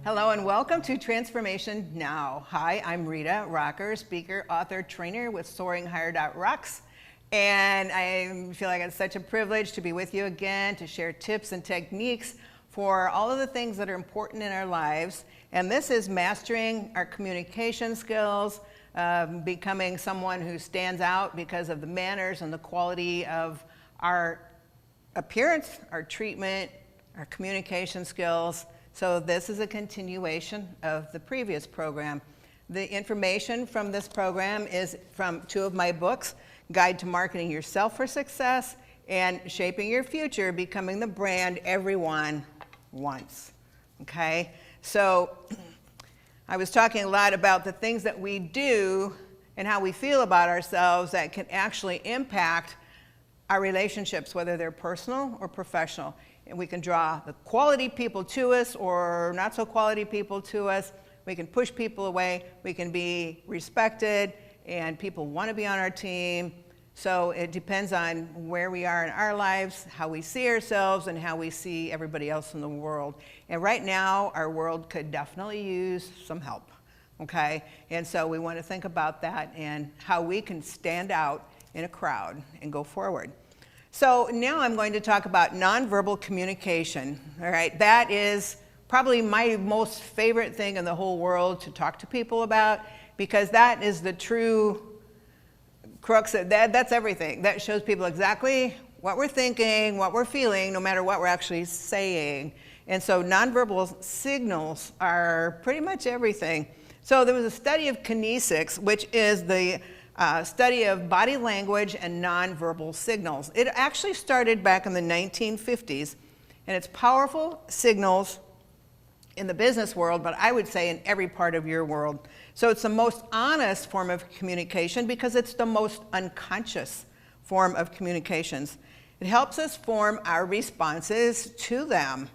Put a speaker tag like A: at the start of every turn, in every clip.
A: Hello and welcome to Transformation Now. Hi, I'm Rita, rocker, speaker, author, trainer with SoaringHigher.rocks. And I feel like it's such a privilege to be with you again to share tips and techniques for all of the things that are important in our lives. And this is mastering our communication skills, becoming someone who stands out because of the manners and the quality of our appearance, our treatment, our communication skills. So this is a continuation of the previous program. The information from this program is from two of my books, Guide to Marketing Yourself for Success and Shaping Your Future, Becoming the Brand Everyone Wants. Okay, so I was talking a lot about the things that we do and how we feel about ourselves that can actually impact our relationships, whether they're personal or professional. And we can draw the quality people to us or not so quality people to us. We can push people away. We can be respected and people want to be on our team. So it depends on where we are in our lives, how we see ourselves, and how we see everybody else in the world. And right now, our world could definitely use some help, okay? And so we want to think about that and how we can stand out in a crowd and go forward. So now I'm going to talk about nonverbal communication, all right? That is probably my most favorite thing in the whole world to talk to people about, because that is the true crux of that. That's everything. That shows people exactly what we're thinking, what we're feeling, no matter what we're actually saying. And so nonverbal signals are pretty much everything. So there was a study of kinesics, which is the study of body language and nonverbal signals. It actually started back in the 1950s, and it's powerful signals in the business world, but I would say in every part of your world. So it's the most honest form of communication because it's the most unconscious form of communications. It helps us form our responses to them.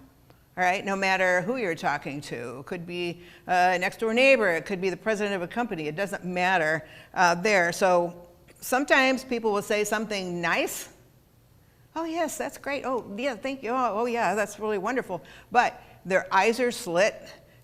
A: All right, no matter who you're talking to. It could be a next door neighbor, it could be the president of a company, it doesn't matter there. So sometimes people will say something nice. Oh yes, that's great. Oh yeah, thank you. Oh yeah, that's really wonderful. But their eyes are slit.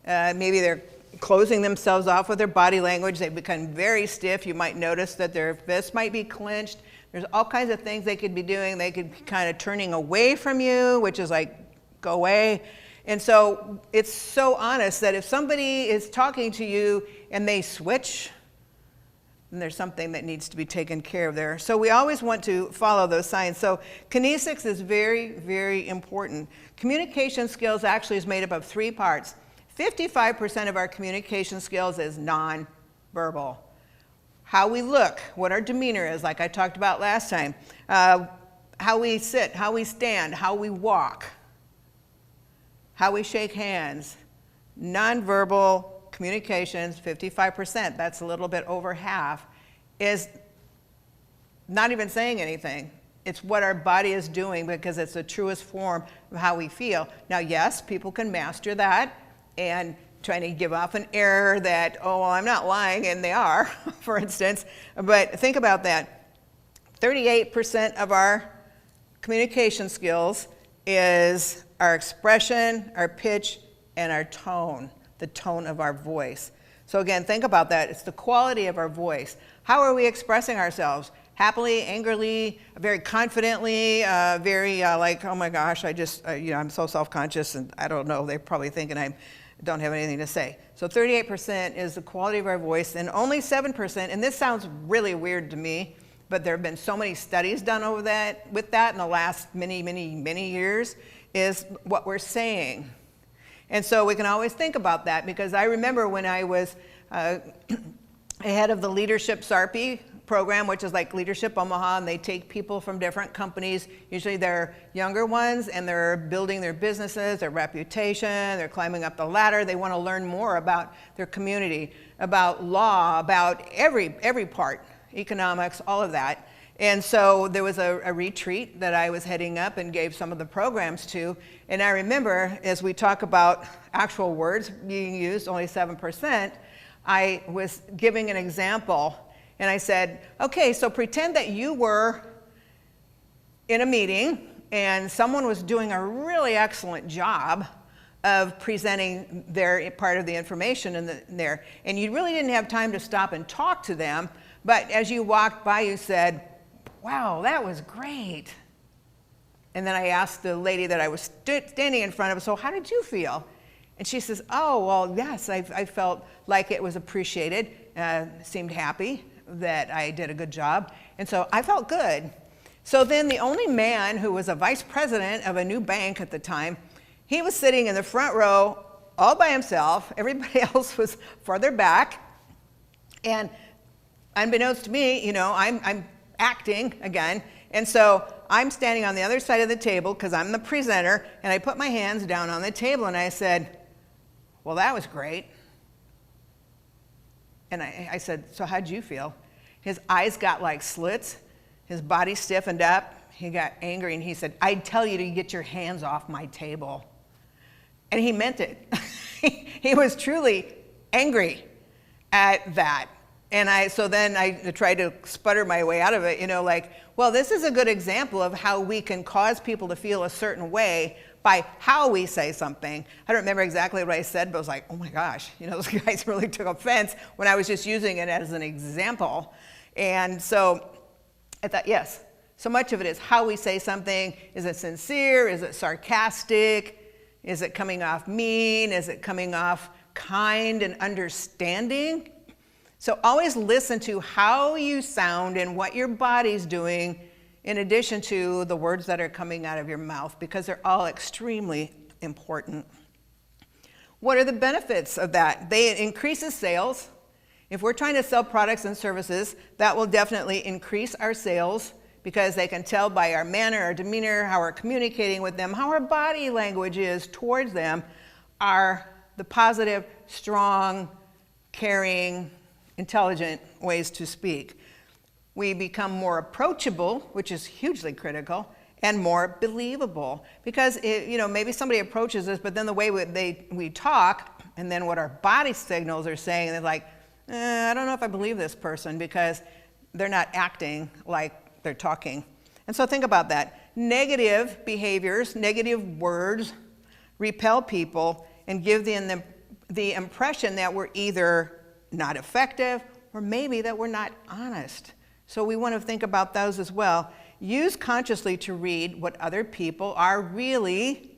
A: Maybe they're closing themselves off with their body language. They become very stiff. You might notice that their fists might be clenched. There's all kinds of things they could be doing. They could be kind of turning away from you, which is like, go away. And so it's so honest that if somebody is talking to you and they switch, then there's something that needs to be taken care of there. So we always want to follow those signs. So kinesics is very, very important. Communication skills actually is made up of three parts. 55% of our communication skills is non-verbal. How we look, what our demeanor is, like I talked about last time. How we sit, how we stand, how we walk. How we shake hands. Nonverbal communications, 55%, that's a little bit over half, is not even saying anything. It's what our body is doing because it's the truest form of how we feel. Now, yes, people can master that and trying to give off an air that, oh, well, I'm not lying, and they are, for instance. But think about that. 38% of our communication skills is our expression, our pitch, and our tone, the tone of our voice. So again, think about that. It's the quality of our voice. How are we expressing ourselves? Happily, angrily, very confidently, very like, oh my gosh, I'm so self-conscious and I don't know, they're probably thinking I don't have anything to say. So 38% is the quality of our voice, and only 7%, and this sounds really weird to me, but there have been so many studies done with that in the last many years, is what we're saying. And so we can always think about that, because I remember when I was head of the Leadership SARPI program, which is like Leadership Omaha, and they take people from different companies. Usually they're younger ones, and they're building their businesses, their reputation, they're climbing up the ladder. They want to learn more about their community, about law, about every part, economics, all of that. And so there was a retreat that I was heading up and gave some of the programs to. And I remember, as we talk about actual words being used, only 7%, I was giving an example. And I said, okay, so pretend that you were in a meeting and someone was doing a really excellent job of presenting their part of the information in there. And you really didn't have time to stop and talk to them, but as you walked by, you said, wow, that was great. And then I asked the lady that I was standing in front of, so how did you feel? And she says, oh, well, yes, I felt like it was appreciated, seemed happy that I did a good job. And so I felt good. So then the only man who was a vice president of a new bank at the time, he was sitting in the front row all by himself. Everybody else was farther back. And unbeknownst to me, I'm acting again. And so I'm standing on the other side of the table because I'm the presenter, and I put my hands down on the table and I said, well, that was great. And I said, so how'd you feel? His eyes got like slits. His body stiffened up. He got angry and he said, I'd tell you to get your hands off my table. And he meant it. He was truly angry at that. And so then I tried to sputter my way out of it, well, this is a good example of how we can cause people to feel a certain way by how we say something. I don't remember exactly what I said, but I was like, oh my gosh, those guys really took offense when I was just using it as an example. And so I thought, yes, so much of it is how we say something. Is it sincere? Is it sarcastic? Is it coming off mean? Is it coming off kind and understanding? So always listen to how you sound and what your body's doing in addition to the words that are coming out of your mouth, because they're all extremely important. What are the benefits of that? It increases sales. If we're trying to sell products and services, that will definitely increase our sales because they can tell by our manner, our demeanor, how we're communicating with them, how our body language is towards them, are the positive, strong, caring, intelligent ways to speak. We become more approachable, which is hugely critical, and more believable. Because maybe somebody approaches us, but then the way we talk, and then what our body signals are saying, they're like, I don't know if I believe this person because they're not acting like they're talking. And so think about that. Negative behaviors, negative words repel people and give them the impression that we're either not effective or maybe that we're not honest. So we want to think about those as well. Use consciously to read what other people are really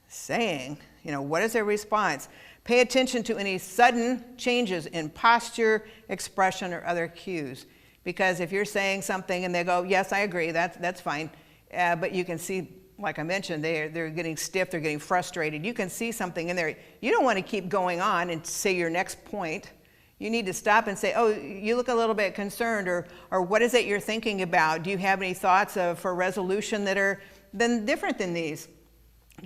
A: saying. What is their response? Pay attention to any sudden changes in posture, expression, or other cues. Because if you're saying something and they go, yes, I agree, that's fine. But you can see, like I mentioned, they're getting stiff, they're getting frustrated. You can see something in there. You don't want to keep going on and say your next point. You need to stop and say, oh, you look a little bit concerned, or what is it you're thinking about? Do you have any thoughts for resolution that are then different than these?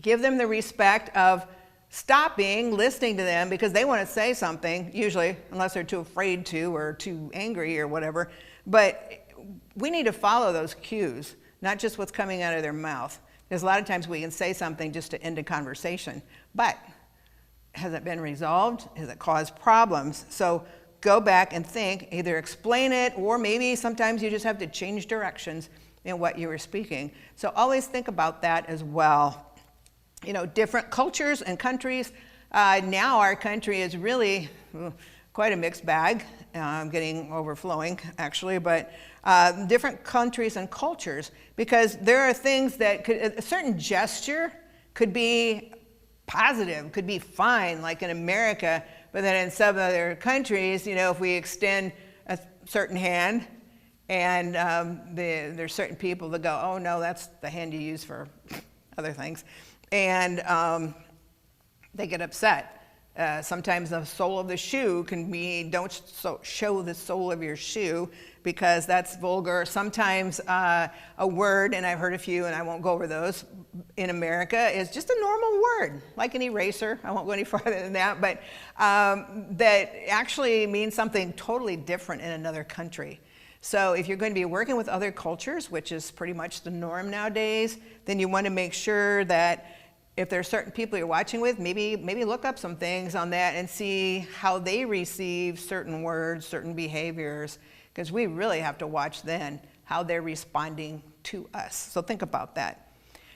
A: Give them the respect of stopping, listening to them, because they want to say something, usually, unless they're too afraid to or too angry or whatever. But we need to follow those cues, not just what's coming out of their mouth. Because a lot of times we can say something just to end a conversation. But has it been resolved? Has it caused problems? So go back and think, either explain it, or maybe sometimes you just have to change directions in what you were speaking. So always think about that as well. Different cultures and countries. Now our country is really quite a mixed bag. I'm getting overflowing, actually, but different countries and cultures, because there are things that a certain gesture could be positive, could be fine, like in America, but then in some other countries, if we extend a certain hand, and there's certain people that go, oh no, that's the hand you use for other things, and they get upset. Sometimes the sole of the shoe can be, don't show the sole of your shoe because that's vulgar. Sometimes a word, and I've heard a few, and I won't go over those, in America is just a normal word, like an eraser. I won't go any farther than that, but that actually means something totally different in another country. So if you're going to be working with other cultures, which is pretty much the norm nowadays, then you want to make sure that if there are certain people you're watching with, maybe look up some things on that and see how they receive certain words, certain behaviors, because we really have to watch then how they're responding to us. So think about that.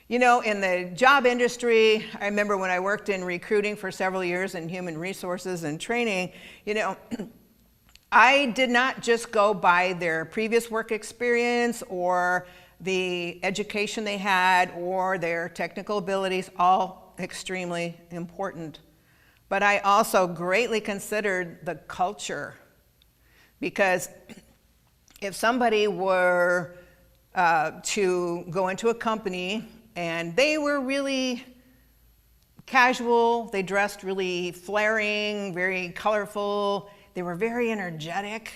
A: You know, in the job industry, I remember when I worked in recruiting for several years in human resources and training, you know, I did not just go by their previous work experience or the education they had or their technical abilities, all extremely important. But I also greatly considered the culture, because if somebody were to go into a company and they were really casual, they dressed really flaring, very colorful, they were very energetic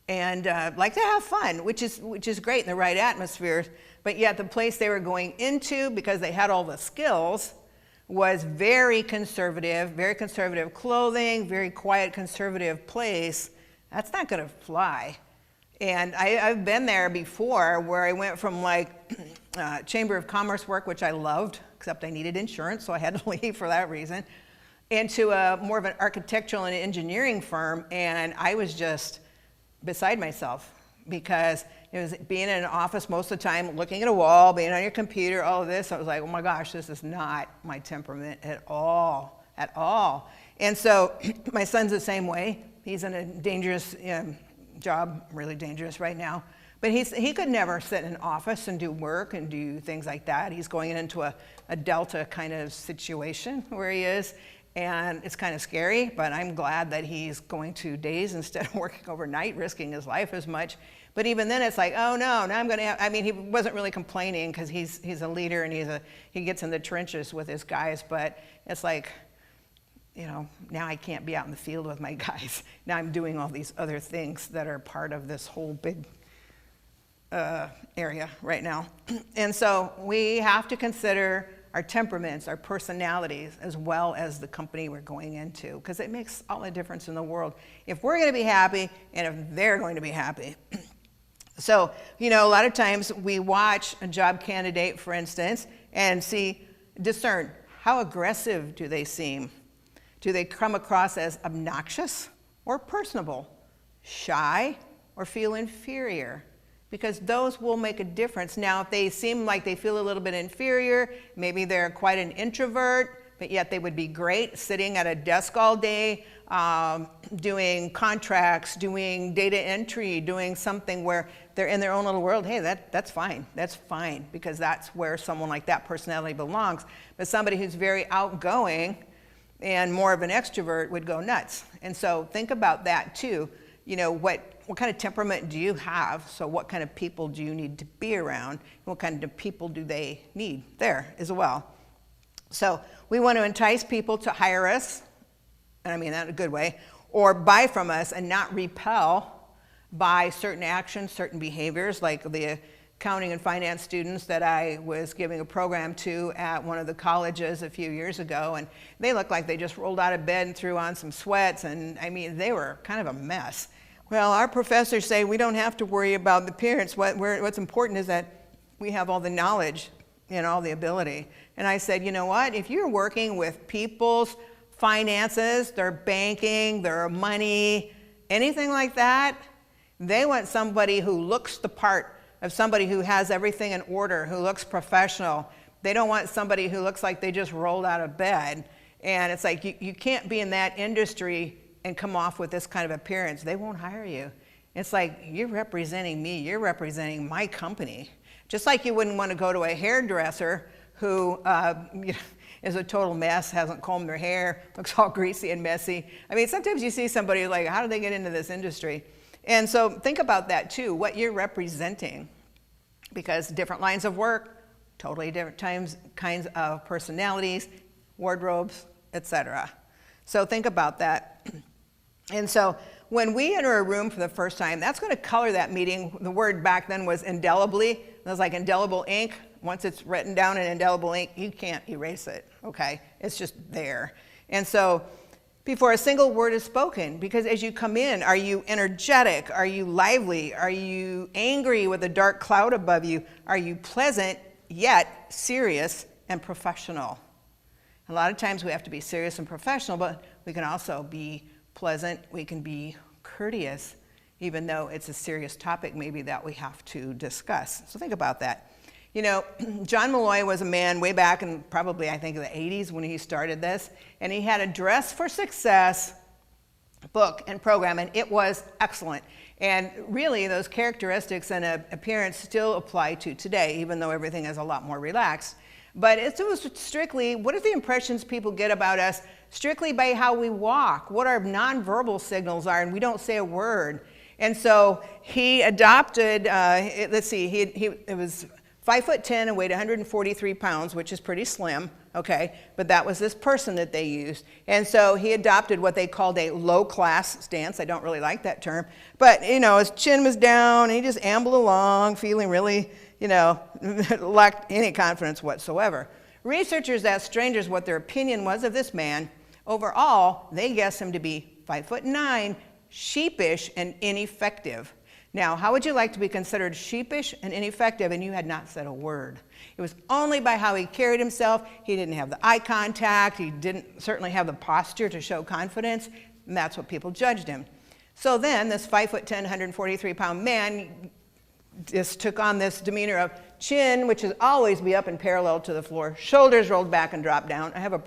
A: and like to have fun, which is great in the right atmosphere, but yet the place they were going into, because they had all the skills, was very conservative clothing, very quiet, conservative place. That's not gonna fly. And I've been there before, where I went from like Chamber of Commerce work, which I loved, except I needed insurance, so I had to leave for that reason, into a more of an architectural and engineering firm, and I was just beside myself, because it was being in an office most of the time, looking at a wall, being on your computer, all of this. I was like, oh my gosh, this is not my temperament at all. And so my son's the same way. He's in a dangerous job, really dangerous right now. But he could never sit in an office and do work and do things like that. He's going into a Delta kind of situation where he is. And it's kind of scary, but I'm glad that he's going to days instead of working overnight, risking his life as much. But even then it's like, oh no, now I'm gonna I mean, he wasn't really complaining, because he's a leader and he gets in the trenches with his guys, but it's like, you know, now I can't be out in the field with my guys. Now I'm doing all these other things that are part of this whole big area right now. And so we have to consider our temperaments, our personalities, as well as the company we're going into, because it makes all the difference in the world if we're going to be happy and if they're going to be happy. So, you know, a lot of times we watch a job candidate, for instance, and discern how aggressive do they seem? Do they come across as obnoxious or personable, shy or feel inferior? Because those will make a difference. Now, if they seem like they feel a little bit inferior, maybe they're quite an introvert, but yet they would be great sitting at a desk all day, doing contracts, doing data entry, doing something where they're in their own little world. Hey, that's fine. That's fine, because that's where someone like that personality belongs. But somebody who's very outgoing and more of an extrovert would go nuts. And so think about that too. You know, what kind of temperament do you have? So what kind of people do you need to be around? What kind of people do they need there as well? So we want to entice people to hire us, and I mean that in a good way, or buy from us and not repel by certain actions, certain behaviors, like the accounting and finance students that I was giving a program to at one of the colleges a few years ago, and they looked like they just rolled out of bed and threw on some sweats, and I mean, they were kind of a mess. Well, our professors say we don't have to worry about the appearance. What's important is that we have all the knowledge and all the ability. And I said, you know what? If you're working with people's finances, their banking, their money, anything like that, they want somebody who looks the part of somebody who has everything in order, who looks professional. They don't want somebody who looks like they just rolled out of bed. And it's like, you can't be in that industry and come off with this kind of appearance. They won't hire you. It's like, you're representing me, you're representing my company. Just like you wouldn't want to go to a hairdresser who is a total mess, hasn't combed their hair, looks all greasy and messy. I mean, sometimes you see somebody like, how did they get into this industry? And so think about that too, what you're representing, because different lines of work, totally different kinds of personalities, wardrobes, etc. So think about that. And so when we enter a room for the first time, that's going to color that meeting. The word back then was indelibly. It was like indelible ink. Once it's written down in indelible ink, you can't erase it, okay? It's just there. And so before a single word is spoken, because as you come in, are you energetic? Are you lively? Are you angry with a dark cloud above you? Are you pleasant, yet serious and professional? A lot of times we have to be serious and professional, but we can also be pleasant, we can be courteous, even though it's a serious topic maybe that we have to discuss. So think about that. You know, John Malloy was a man way back in probably, I think, the 80s when he started this, and he had a Dress for Success book and program, and it was excellent. And really, those characteristics and appearance still apply to today, even though everything is a lot more relaxed. But it was strictly, what are the impressions people get about us strictly by how we walk, what our nonverbal signals are, and we don't say a word. And so he adopted, let's see, it was 5'10" and weighed 143 pounds, which is pretty slim, okay? But that was this person that they used. And so he adopted what they called a low-class stance. I don't really like that term. But, you know, his chin was down, and he just ambled along, feeling really, you know, lacked any confidence whatsoever. Researchers asked strangers what their opinion was of this man. Overall, they guessed him to be 5'9", sheepish, and ineffective. Now, how would you like to be considered sheepish and ineffective and you had not said a word? It was only by how he carried himself. He didn't have the eye contact. He didn't certainly have the posture to show confidence, and that's what people judged him. So then this 5'10", 143-pound man just took on this demeanor of chin, which is always be up and parallel to the floor, shoulders rolled back and dropped down. I have a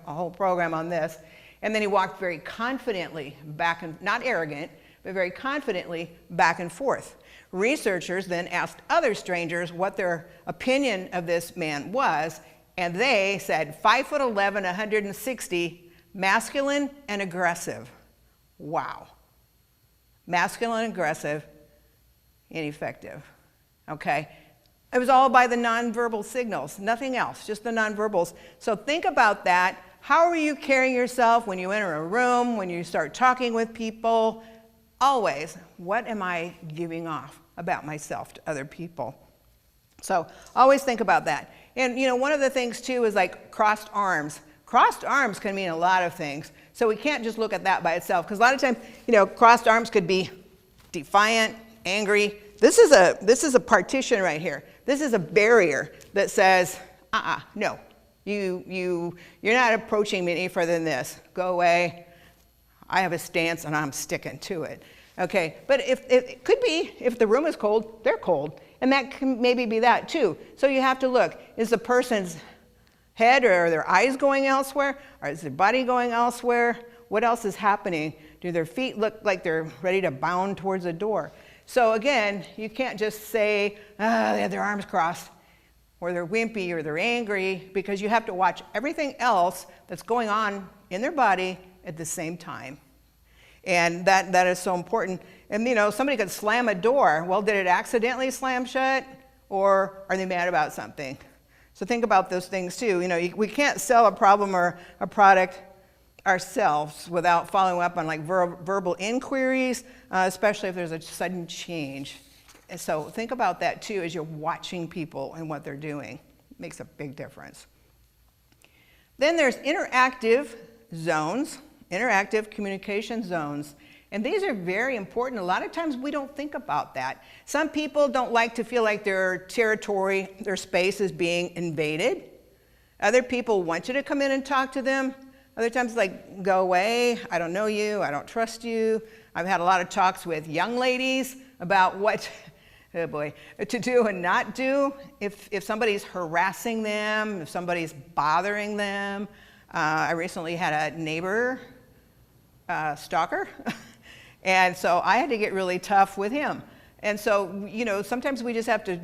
A: whole program on this. And then he walked very confidently back and, not arrogant, but very confidently back and forth. Researchers then asked other strangers what their opinion of this man was, and they said 5'11", 160, masculine and aggressive. Wow. Masculine, aggressive, ineffective. Okay? It was all by the nonverbal signals, nothing else, just the nonverbals. So think about that. How are you carrying yourself when you enter a room, when you start talking with people? Always, what am I giving off about myself to other people? So always think about that. And you know, one of the things too is like crossed arms. Crossed arms can mean a lot of things. So we can't just look at that by itself, because a lot of times, you know, crossed arms could be defiant, angry. This is a partition right here. This is a barrier that says, no. You're not approaching me any further than this. Go away. I have a stance and I'm sticking to it. Okay, but it could be, if the room is cold, they're cold. And that can maybe be that too. So you have to look, is the person's head or their eyes going elsewhere? Or is their body going elsewhere? What else is happening? Do their feet look like they're ready to bound towards a door? So again, you can't just say, they have their arms crossed, or they're wimpy, or they're angry, because you have to watch everything else that's going on in their body at the same time. And that is so important. And you know, somebody could slam a door. Well, did it accidentally slam shut, or are they mad about something? So think about those things too. You know, we can't sell a problem or a product ourselves without following up on like verbal inquiries, especially if there's a sudden change. And so think about that too as you're watching people and what they're doing. It makes a big difference. Then there's interactive zones, interactive communication zones. And these are very important. A lot of times we don't think about that. Some people don't like to feel like their territory, their space is being invaded. Other people want you to come in and talk to them. Other times, like, go away, I don't know you, I don't trust you. I've had a lot of talks with young ladies about what oh boy, to do and not do if somebody's harassing them, if somebody's bothering them. I recently had a neighbor stalker, and so I had to get really tough with him. And so, you know, sometimes we just have to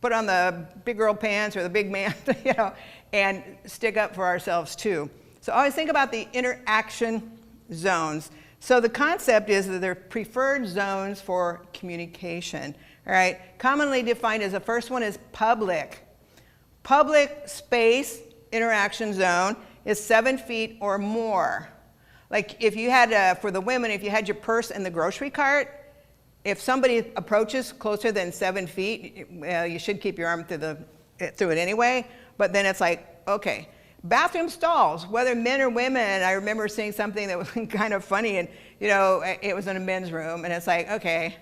A: put on the big girl pants or the big man, you know, and stick up for ourselves too. So always think about the interaction zones. So the concept is that they're preferred zones for communication, all right? Commonly defined as the first one is public. Public space interaction zone is 7 feet or more. Like if you had, for the women, if you had your purse in the grocery cart, if somebody approaches closer than 7 feet, you should keep your arm through it anyway, but then it's like, okay. Bathroom stalls, whether men or women, I remember seeing something that was kind of funny, and you know, it was in a men's room, and it's like, okay,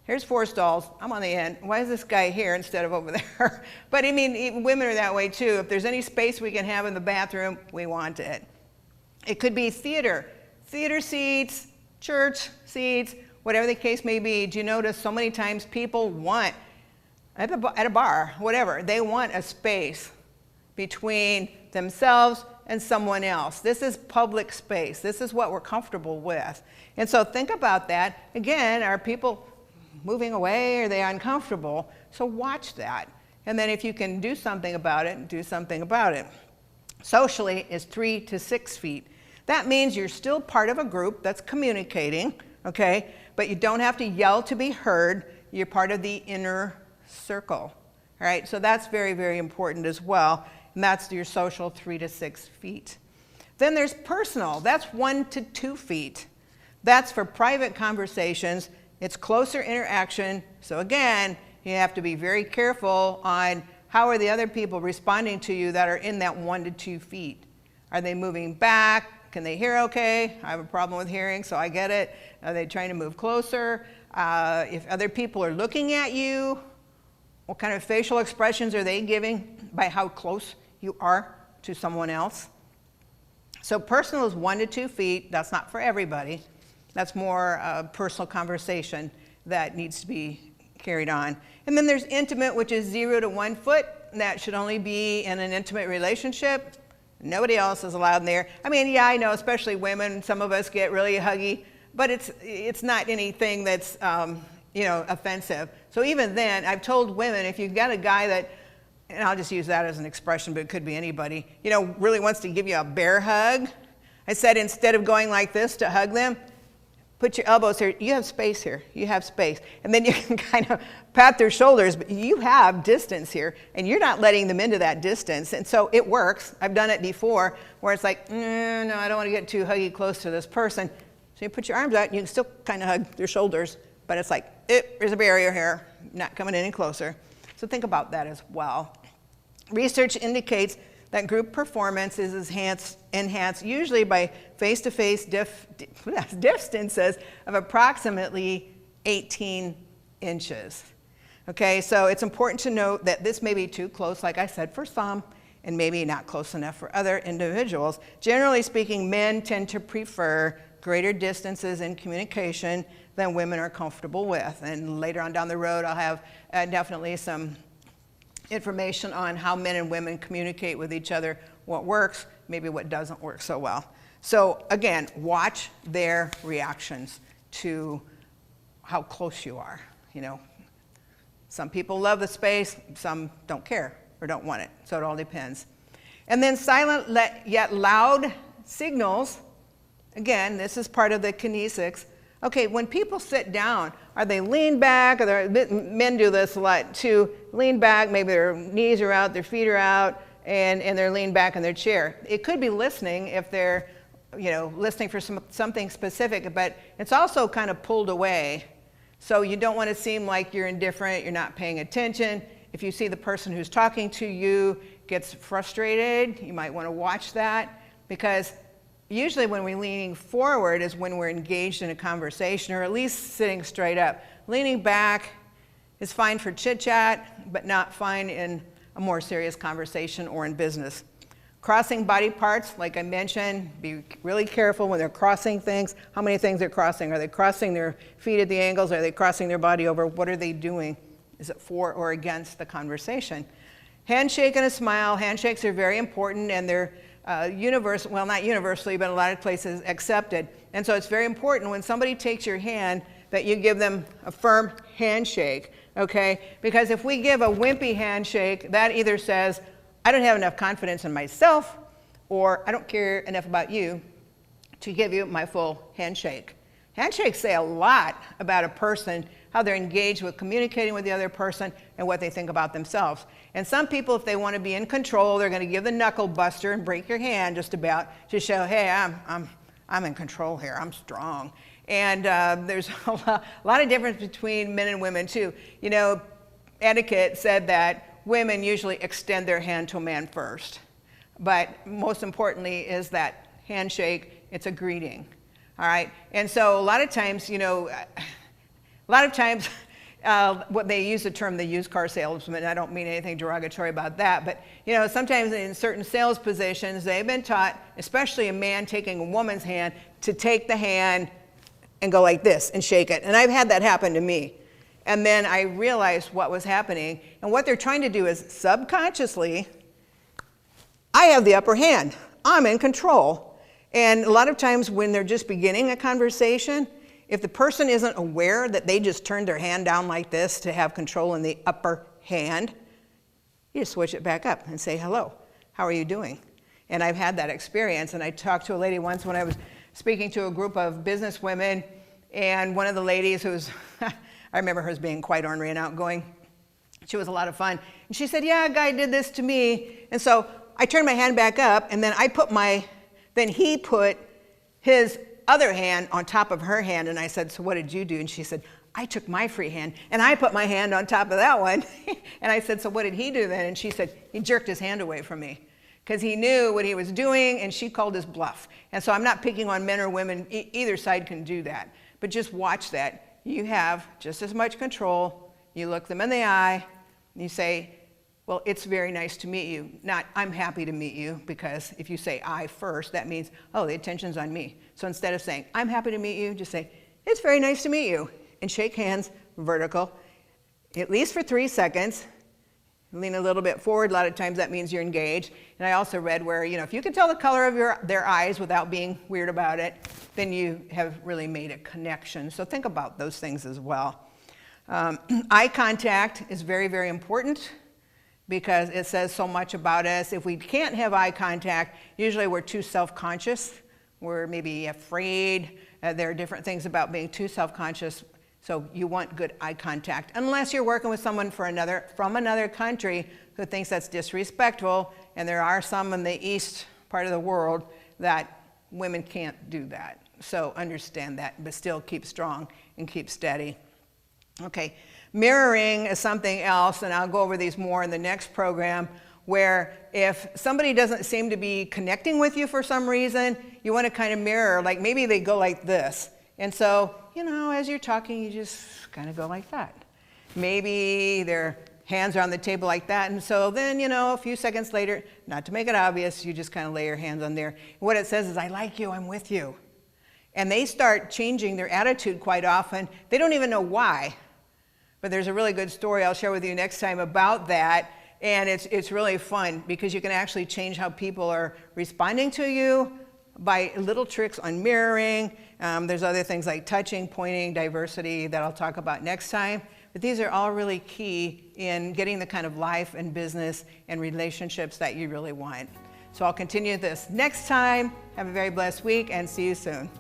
A: here's 4 stalls, I'm on the end, why is this guy here instead of over there? But I mean, even women are that way too. If there's any space we can have in the bathroom, we want it. It could be theater seats, church seats, whatever the case may be. Do you notice so many times people want at a bar, whatever. They want a space between themselves and someone else. This is public space. This is what we're comfortable with. And so think about that. Again, are people moving away? Are they uncomfortable? So watch that. And then if you can do something about it, do something about it. Socially is 3 to 6 feet. That means you're still part of a group that's communicating, okay? But you don't have to yell to be heard. You're part of the inner circle, all right? So that's very, very important as well. And that's your social 3 to 6 feet. Then there's personal. That's 1 to 2 feet. That's for private conversations. It's closer interaction. So again, you have to be very careful on how are the other people responding to you that are in that 1 to 2 feet. Are they moving back? Can they hear okay? I have a problem with hearing, so I get it. Are they trying to move closer? If other people are looking at you, what kind of facial expressions are they giving by how close you are to someone else? So personal is 1 to 2 feet. That's not for everybody. That's more personal conversation that needs to be carried on. And then there's intimate, which is 0 to 1 foot. That should only be in an intimate relationship. Nobody else is allowed in there. I mean, yeah, I know, especially women, some of us get really huggy, but it's not anything that's offensive. So even then, I've told women, if you've got a guy that, and I'll just use that as an expression, but it could be anybody, really wants to give you a bear hug, I said instead of going like this to hug them, put your elbows here. You have space here. You have space. And then you can kind of pat their shoulders, but you have distance here, and you're not letting them into that distance. And so it works. I've done it before where it's like, no, I don't want to get too huggy close to this person. So you put your arms out, and you can still kind of hug their shoulders, but it's like, there's a barrier here, not coming any closer. So think about that as well. Research indicates that group performance is enhanced usually by face-to-face distances of approximately 18 inches. Okay, so it's important to note that this may be too close, like I said, for some, and maybe not close enough for other individuals. Generally speaking, men tend to prefer greater distances in communication than women are comfortable with. And later on down the road, I'll have definitely some information on how men and women communicate with each other, what works, maybe what doesn't work so well. So again, watch their reactions to how close you are. Some people love the space, some don't care or don't want it, so it all depends. And then silent yet loud signals. Again, this is part of the kinesics. Okay, when people sit down, are they lean back? Men do this a lot too. Lean back, maybe their knees are out, their feet are out, and they're leaned back in their chair. It could be listening if they're, listening for something specific, but it's also kind of pulled away. So you don't want to seem like you're indifferent, you're not paying attention. If you see the person who's talking to you gets frustrated, you might want to watch that, because usually when we're leaning forward is when we're engaged in a conversation, or at least sitting straight up. Leaning back is fine for chit-chat, but not fine in a more serious conversation or in business. Crossing body parts, like I mentioned, be really careful when they're crossing things. How many things they're crossing? Are they crossing their feet at the ankles? Are they crossing their body over? What are they doing? Is it for or against the conversation? Handshake and a smile. Handshakes are very important, and they're universal, well, not universally, but in a lot of places accepted. And so it's very important when somebody takes your hand that you give them a firm handshake, okay? Because if we give a wimpy handshake, that either says, I don't have enough confidence in myself, or I don't care enough about you to give you my full handshake. Handshakes say a lot about a person, how they're engaged with communicating with the other person, and what they think about themselves. And some people, if they want to be in control, they're going to give the knuckle buster and break your hand just about to show, hey, I'm in control here, I'm strong. And there's a lot of difference between men and women too. Etiquette said that women usually extend their hand to a man first. But most importantly is that handshake, it's a greeting. All right, and so a lot of times, what they use the term the used car salesman, and I don't mean anything derogatory about that, but sometimes in certain sales positions, they've been taught, especially a man taking a woman's hand, to take the hand and go like this and shake it. And I've had that happen to me. And then I realized what was happening. And what they're trying to do is subconsciously, I have the upper hand. I'm in control. And a lot of times when they're just beginning a conversation, if the person isn't aware that they just turned their hand down like this to have control in the upper hand, you just switch it back up and say, hello, how are you doing? And I've had that experience. And I talked to a lady once when I was speaking to a group of business women, and one of the ladies who's, I remember her as being quite ornery and outgoing. She was a lot of fun. And she said, yeah, a guy did this to me. And so I turned my hand back up, and then then he put his other hand on top of her hand, and I said, so what did you do? And she said, I took my free hand, and I put my hand on top of that one. And I said, so what did he do then? And she said, he jerked his hand away from me, because he knew what he was doing, and she called his bluff. And so I'm not picking on men or women. Either side can do that. But just watch that. You have just as much control. You look them in the eye, and you say, well, it's very nice to meet you. Not, I'm happy to meet you, because if you say I first, that means, oh, the attention's on me. So instead of saying, I'm happy to meet you, just say, it's very nice to meet you. And shake hands, vertical, at least for 3 seconds. Lean a little bit forward. A lot of times that means you're engaged. And I also read where, if you can tell the color of their eyes without being weird about it, then you have really made a connection. So think about those things as well. Eye contact is very, very important, because it says so much about us. If we can't have eye contact, usually we're too self-conscious. We're maybe afraid. There are different things about being too self-conscious. So you want good eye contact, unless you're working with someone from another country who thinks that's disrespectful. And there are some in the east part of the world that women can't do that. So understand that, but still keep strong and keep steady. Okay, mirroring is something else, and I'll go over these more in the next program, where if somebody doesn't seem to be connecting with you for some reason, you want to kind of mirror, like maybe they go like this. And so, as you're talking, you just kind of go like that. Maybe their hands are on the table like that, and so then, a few seconds later, not to make it obvious, you just kind of lay your hands on there. And what it says is, I like you, I'm with you. And they start changing their attitude quite often. They don't even know why. But there's a really good story I'll share with you next time about that. And it's really fun, because you can actually change how people are responding to you by little tricks on mirroring. There's other things like touching, pointing, diversity that I'll talk about next time. But these are all really key in getting the kind of life and business and relationships that you really want. So I'll continue this next time. Have a very blessed week, and see you soon.